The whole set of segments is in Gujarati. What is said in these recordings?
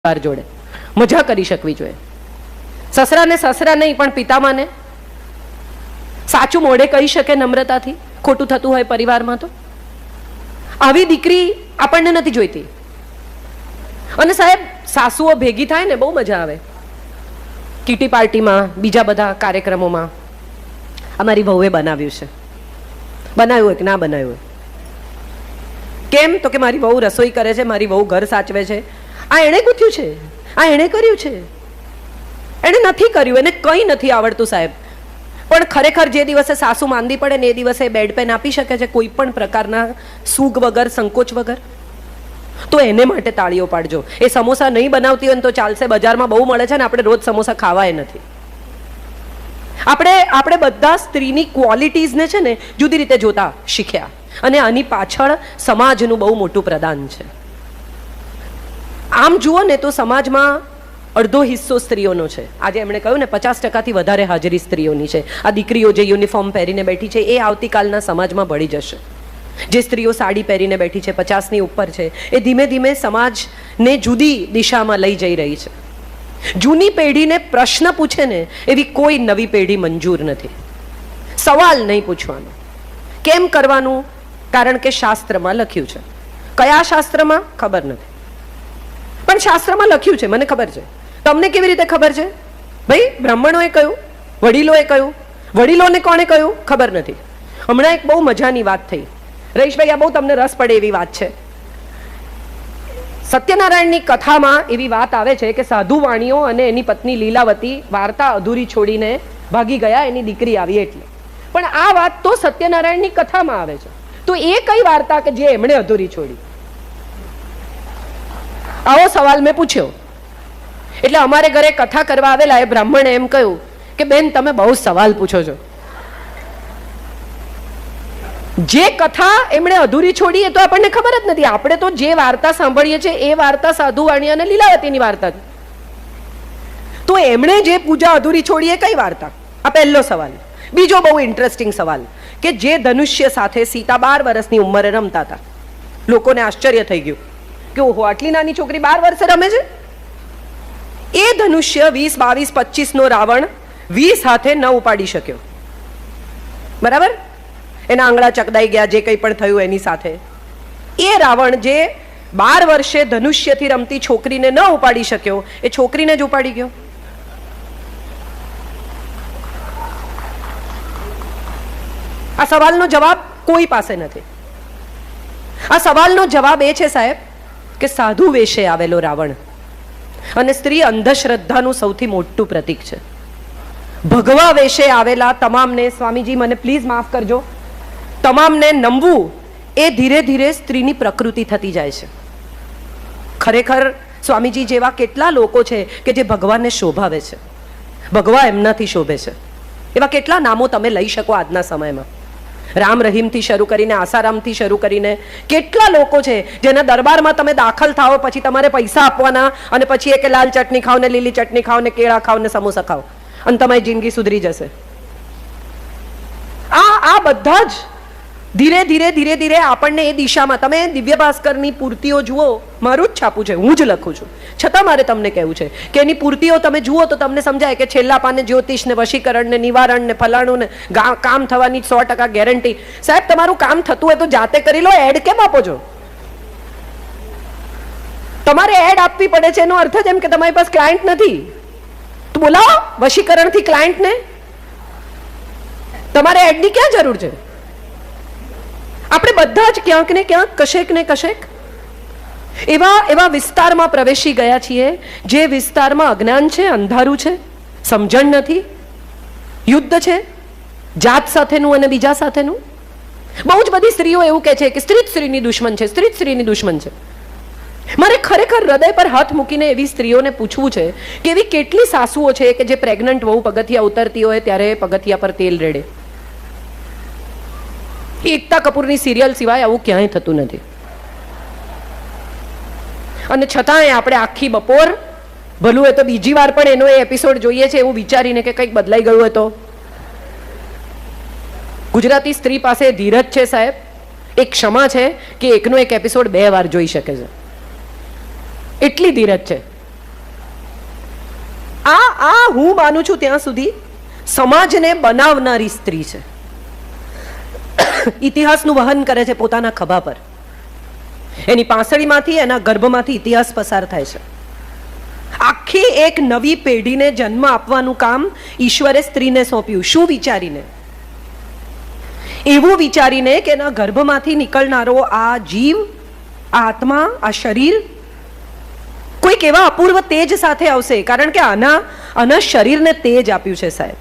પરિવાર જોડે મજા કરી શકવી જોઈએ. સસરાને સસરા નહીં પણ પિતામાને સાચું મોઢે કહી શકે નમ્રતાથી, ખોટું થતું હોય પરિવારમાં તો. આવી દીકરી આપણને નથી જોઈતી. અને સાહેબ, સાસુઓ ભેગી થાય ને બહુ મજા આવે. કીટી પાર્ટીમાં, બીજા બધા કાર્યક્રમોમાં અમારી વહુએ બનાવ્યું છે. બનાવ્યું હોય કે ના બનાવ્યું હોય? કેમ? તો કે મારી વહુ રસોઈ કરે છે, મારી વહુ ઘર સાચવે છે. આ એણે ગૂંથ્યું છે, આ એણે કર્યું છે. એણે નથી કર્યું, એને કંઈ નથી આવડતું સાહેબ. પણ ખરેખર જે દિવસે સાસુ માંદી પડે ને એ દિવસે બેડ પેન આપી શકે છે કોઈ પણ પ્રકારના સૂગ વગર, સંકોચ વગર, તો એને માટે તાળીઓ પાડજો. એ સમોસા નહીં બનાવતી હોય ને તો ચાલશે, બજારમાં બહુ મળે છે ને આપણે રોજ સમોસા ખાવાય નથી. આપણે બધા સ્ત્રીની ક્વોલિટીઝને છે ને જુદી રીતે જોતા શીખ્યા, અને આની પાછળ સમાજનું બહુ મોટું પ્રદાન છે. આમ જુઓ ને તો સમાજમાં અડધો હિસ્સો સ્ત્રીઓનો છે. આજે એમણે કહ્યું ને 50%થી વધારે હાજરી સ્ત્રીઓની છે. આ દીકરીઓ જે યુનિફોર્મ પહેરીને બેઠી છે એ આવતીકાલના સમાજમાં ભળી જશે. જે સ્ત્રીઓ સાડી પહેરીને બેઠી છે, 50ની ઉપર છે, એ ધીમે ધીમે સમાજને જુદી દિશામાં લઈ જઈ રહી છે. જૂની પેઢીને પ્રશ્ન પૂછે ને એવી કોઈ નવી પેઢી મંજૂર નથી. સવાલ નહીં પૂછવાનો. કેમ કરવાનું? કારણ કે શાસ્ત્રમાં લખ્યું છે. કયા શાસ્ત્રમાં ખબર નથી, પણ શાસ્ત્રમાં લખ્યું છે, મને ખબર છે. તમને કેવી રીતે ખબર છે? ભાઈ, બ્રાહ્મણોએ કહ્યું, વડીલોએ કહ્યું. વડીલોને કોણે કહ્યું ખબર નથી. હમણાં એક બહુ મજાની વાત થઈ. રહીશભાઈ, આ બહુ તમને રસ પડે એવી વાત છે. સત્યનારાયણની કથામાં એવી વાત આવે છે કે સાધુ વાણીઓ અને એની પત્ની લીલાવતી વાર્તા અધૂરી છોડીને ભાગી ગયા, એની દીકરી આવી એટલે. પણ આ વાત તો સત્યનારાયણની કથામાં આવે છે. તો એ કઈ વાર્તા કે જે એમણે અધૂરી છોડી? આવો સવાલ મેં પૂછ્યો. એટલે અમારે ઘરે કથા કરવા આવેલા એ બ્રાહ્મણે એમ કહ્યું કે બેન, તમે બહુ સવાલ પૂછો છો. જે કથા એમણે અધૂરી છોડી એ તો આપણને ખબર જ નથી. આપણે તો જે વાર્તા સાંભળીએ છીએ એ વાર્તા સાધુ વાણી અને લીલાવતીની વાર્તા. તો એમણે જે પૂજા અધૂરી છોડી એ કઈ વાર્તા? આ પહેલો સવાલ. બીજો બહુ ઇન્ટરેસ્ટિંગ સવાલ કે જે ધનુષ્ય સાથે સીતા 12 વર્ષની ઉંમરે રમતા હતા. લોકોને આશ્ચર્ય થઈ ગયું કે ઓહો, આટલી નાની છોકરી 12 વર્ષે રમે છે. એ ધનુષ્ય 20, 22, 25 નો રાવણ 20 હાથે ન ઉપાડી શક્યો. બરાબર? એના આંગળા ચકદાઈ ગયા, જે કંઈ પણ થયું એની સાથે. એ રાવણ જે 12 વર્ષે ધનુષ્યથી રમતી છોકરીને ન ઉપાડી શક્યો, એ છોકરીને જ ઉપાડી ગયો. આ સવાલનો જવાબ કોઈ પાસે નથી. આ સવાલનો જવાબ એ છે સાહેબ કે સાધુ વેશે આવેલો રાવણ અને સ્ત્રી અંધશ્રદ્ધાનું સૌથી મોટું પ્રતીક છે. ભગવા વેશે આવેલા તમામને, સ્વામીજી મને પ્લીઝ માફ કરજો, તમામને નમવું એ ધીરે ધીરે સ્ત્રીની પ્રકૃતિ થતી જાય છે. ખરેખર સ્વામીજી જેવા કેટલા લોકો છે કે જે ભગવાનને શોભાવે છે, ભગવા એમનાથી શોભે છે. એવા કેટલા નામો તમે લઈ શકો આજના સમયમાં. રામ રહીમથી શરૂ કરીને, આસારામથી શરૂ કરીને કેટલા લોકો છે જેના દરબારમાં તમે દાખલ થાઓ પછી તમારે પૈસા આપવાના, અને પછી એક લાલ ચટણી ખાઓ ને લીલી ચટણી ખાઓ ને કેળા ખાઓ ને સમોસા ખાઓ અને તમારી જિંદગી સુધરી જશે. આ બધા જ ધીરે ધીરે ધીરે ધીરે આપણને એ દિશામાં. તમે દિવ્ય ભાસ્કરની પૂર્તિઓ જુઓ, મારું જ છાપું છે, હું જ લખું છું, છતાં મારે તમને કહેવું છે કે એની પૂર્તિઓ તમે જુઓ તો તમને સમજાય કે છેલ્લા પાને જ્યોતિષ ને વશીકરણ ને નિવારણ ને ફલાણું ને કામ થવાની 100% ગેરંટી. સાહેબ, તમારું કામ થતું હોય તો જાતે કરી લો. એડ કેમ આપો છો? તમારે એડ આપવી પડે છે એનો અર્થ જ એમ કે તમારી પાસે ક્લાયન્ટ નથી. તો બોલાવો વશીકરણથી ક્લાયન્ટને. તમારે એડની ક્યાં જરૂર છે? આપણે બધા જ ક્યાંક ને ક્યાંક, કશેક ને કશેક એવા વિસ્તારમાં પ્રવેશી ગયા છીએ જે વિસ્તારમાં અજ્ઞાન છે, અંધારું છે, સમજણ નથી, યુદ્ધ છે જાત સાથેનું અને બીજા સાથેનું. બહુ જ બધી સ્ત્રીઓ એવું કહે છે કે સ્ત્રી જ સ્ત્રીની દુશ્મન છે, સ્ત્રી જ સ્ત્રીની દુશ્મન છે. મારે ખરેખર હૃદય પર હાથ મૂકીને એવી સ્ત્રીઓને પૂછવું છે કે એવી કેટલી સાસુઓ છે કે જે પ્રેગ્નન્ટ વહુ પગથિયા ઉતરતી હોય ત્યારે પગથિયા પર તેલ રેડે. એકતા કપૂરની સિરિયલ સિવાય આવું ક્યાંય થતું નથી. અને છતાંય આપણે આખી બપોર, ભલું હોય તો બીજી વાર પણ એનો એ એપિસોડ જોઈએ છે એવું વિચારીને કે કંઈક બદલાઈ ગયું હોય તો. ગુજરાતી સ્ત્રી પાસે ધીરજ છે સાહેબ, એક ક્ષમા છે કે એકનો એક એપિસોડ 2 વાર જોઈ શકે છે. એટલી ધીરજ છે. આ હું માનું છું ત્યાં સુધી સમાજને બનાવનારી સ્ત્રી છે. ઇતિહાસનું વહન કરે છે પોતાના ખભા પર. એની પાંસળીમાંથી, એના ગર્ભમાંથી ઇતિહાસ પસાર થાય છે. આખી એક નવી પેઢીને જન્મ આપવાનું કામ ઈશ્વરે સ્ત્રીને સોંપ્યું. શું વિચારીને? એવું વિચારીને કે એના ગર્ભમાંથી નીકળનારો આ જીવ, આ આત્મા, આ શરીર કોઈક એવા અપૂર્વ તેજ સાથે આવશે. કારણ કે આના શરીરને તેજ આપ્યું છે સાહેબ.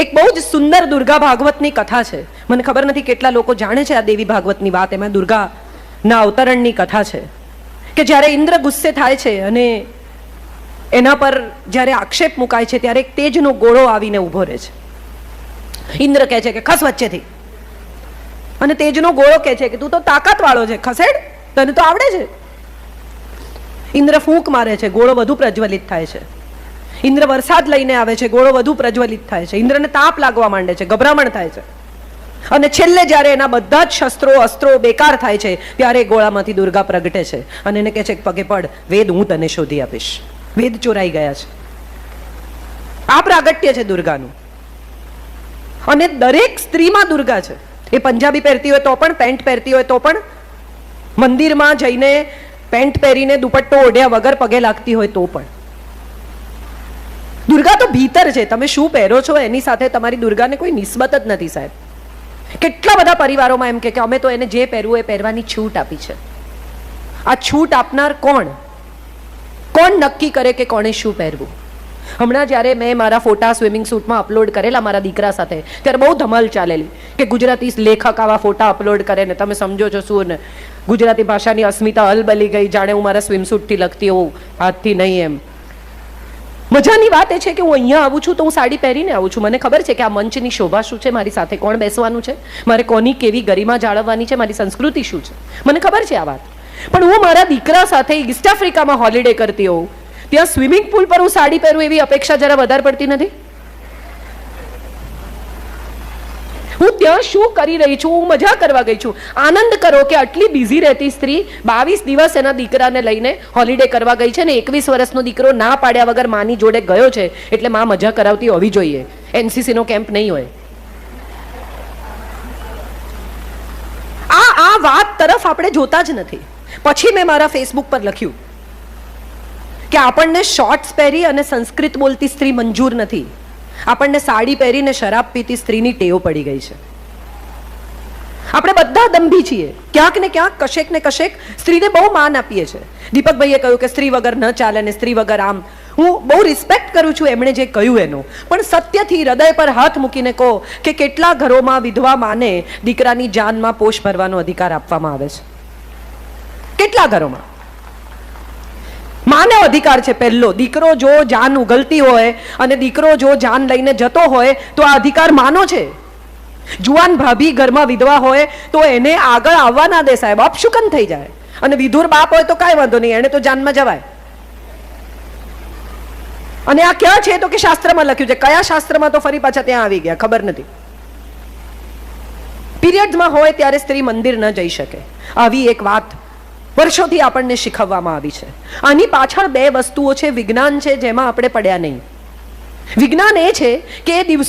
એક બહુ જ સુંદર દુર્ગા ભાગવતની કથા છે. મને ખબર નથી કેટલા લોકો જાણે છે આ દેવી ભાગવતની વાત. એમાં દુર્ગાના અવતરણની કથા છે કે જ્યારે ઇન્દ્ર ગુસ્સે થાય છે અને એના પર જ્યારે આક્ષેપ મુકાય છે ત્યારે એક તેજનો ગોળો આવીને ઊભો રહે છે. ઇન્દ્ર કહે છે કે ખસ વચ્ચેથી, અને તેજનો ગોળો કહે છે કે તું તો તાકાત વાળો છે, ખસેડ, તને તો આવડે છે. ઇન્દ્ર ફૂંક મારે છે, ગોળો વધુ પ્રજ્વલિત થાય છે. ઇન્દ્ર વરસાદ લઈને આવે છે, ગોળો વધુ પ્રજ્વલિત થાય છે. ઇન્દ્રને તાપ લાગવા માંડે છે, ગભરામણ થાય છે. અને છેલ્લે જ્યારે એના બધા જ શસ્ત્રો અસ્ત્રો બેકાર થાય છે ત્યારે ગોળામાંથી દુર્ગા પ્રગટે છે અને એને કહે છે કે પગે પડ, વેદ હું તને શોધી આપીશ. વેદ ચોરાઈ ગયા છે. આ પ્રાગટ્ય છે દુર્ગાનું. અને દરેક સ્ત્રીમાં દુર્ગા છે. એ પંજાબી પહેરતી હોય તો પણ, પેન્ટ પહેરતી હોય તો પણ, મંદિરમાં જઈને પેન્ટ પહેરીને દુપટ્ટો ઓઢ્યા વગર પગે લાગતી હોય તો પણ. દુર્ગા તો ભીતર છે. તમે શું પહેરો છો એની સાથે તમારી દુર્ગાને કોઈ નિસ્બત જ નથી સાહેબ. કેટલા બધા પરિવારોમાં એમ કે અમે તો એને જે પહેરવું એ પહેરવાની છૂટ આપી છે. આ છૂટ આપનાર કોણ નક્કી કરે કે કોણે શું પહેરવું? હમણાં જ્યારે મેં મારા ફોટા સ્વિમિંગ સૂટમાં અપલોડ કરેલા મારા દીકરા સાથે, ત્યારે બહુ ધમાલ ચાલેલી કે ગુજરાતી લેખક આવા ફોટા અપલોડ કરે ને તમે સમજો છો શું, ને ગુજરાતી ભાષાની અસ્મિતા અલબલી ગઈ, જાણે હું મારા સ્વિમસૂટથી લખતી હોઉં, હાથથી નહીં એમ. મજાની વાત એ છે કે હું અહીંયા આવું છું તો હું સાડી પહેરીને આવું છું. મને ખબર છે કે આ મંચની શોભા શું છે, મારી સાથે કોણ બેસવાનું છે, મારે કોની કેવી ગરિમા જાળવવાની છે, મારી સંસ્કૃતિ શું છે, મને ખબર છે આ વાત. પણ હું મારા દીકરા સાથે ઈસ્ટ આફ્રિકામાં હોલિડે કરતી હોઉં, ત્યાં સ્વિમિંગ પુલ પર હું સાડી પહેરું એવી અપેક્ષા જરા વધારે પડતી નથી? હું ત્યાં શું કરી રહી છું? હું મજા કરવા ગઈ છું. આનંદ કરો કે આટલી બિઝી રહેતી સ્ત્રી 22 દિવસ એના દીકરાને લઈને હોલિડે કરવા ગઈ છે ને 21 વર્ષનો દીકરો ના પાડ્યા વગર માની જોડે ગયો છે એટલે માં મજા કરાવતી હોવી જોઈએ. એનસીસી નો કેમ્પ નહીં હોય. આ વાત તરફ આપણે જોતા જ નથી. પછી મેં મારા ફેસબુક પર લખ્યું કે આપણને શોર્ટ્સ પહેરી અને સંસ્કૃત બોલતી સ્ત્રી મંજૂર નથી. આપણને સાડી પહેરીને શરાબ પીતી સ્ત્રીની ટેવ પડી ગઈ છે. આપણે બધા દંભી છીએ. ક્યાંક ને ક્યાંક, કશેક ને કશેક સ્ત્રીને બહુ માન આપીએ છીએ. દીપકભાઈએ કહ્યું કે સ્ત્રી વગર ન ચાલે ને સ્ત્રી વગર આમ. હું બહુ રિસ્પેક્ટ કરું છું એમણે જે કહ્યું એનું, પણ સત્યથી હૃદય પર હાથ મૂકીને કહો કે કેટલા ઘરોમાં વિધવા માને દીકરાની જાનમાં પોષ ભરવાનો અધિકાર આપવામાં આવે છે? કેટલા ઘરોમાં માનો અધિકાર છે? પહેલો, દીકરો જો જાન ઉગલતી હોય અને દીકરો જો જાન લઈને જતો હોય તો આ અધિકાર માનો છે. જુવાન ભાભી ઘરમાં વિધવા હોય તો એને આગળ આવવા ના દે સાહેબ, અપશુકન થઈ જાય. અને વિધુર બાપ હોય તો કાંઈ વાંધો નહીં, એને તો જાનમાં જવાય. અને આ ક્યાં છે તો કે શાસ્ત્રમાં લખ્યું છે. કયા શાસ્ત્રમાં? તો ફરી પાછા ત્યાં આવી ગયા, ખબર નથી. પીરિયડ્સમાં હોય ત્યારે સ્ત્રી મંદિર ન જઈ શકે, આવી એક વાત વર્ષોથી આપણને શીખવવામાં આવી છે. આની પાછળ બે વસ્તુઓ છે. વિજ્ઞાન છે જેમાં આપણે પડ્યા નહીં. વિજ્ઞાન એ છે કે એ દિવસો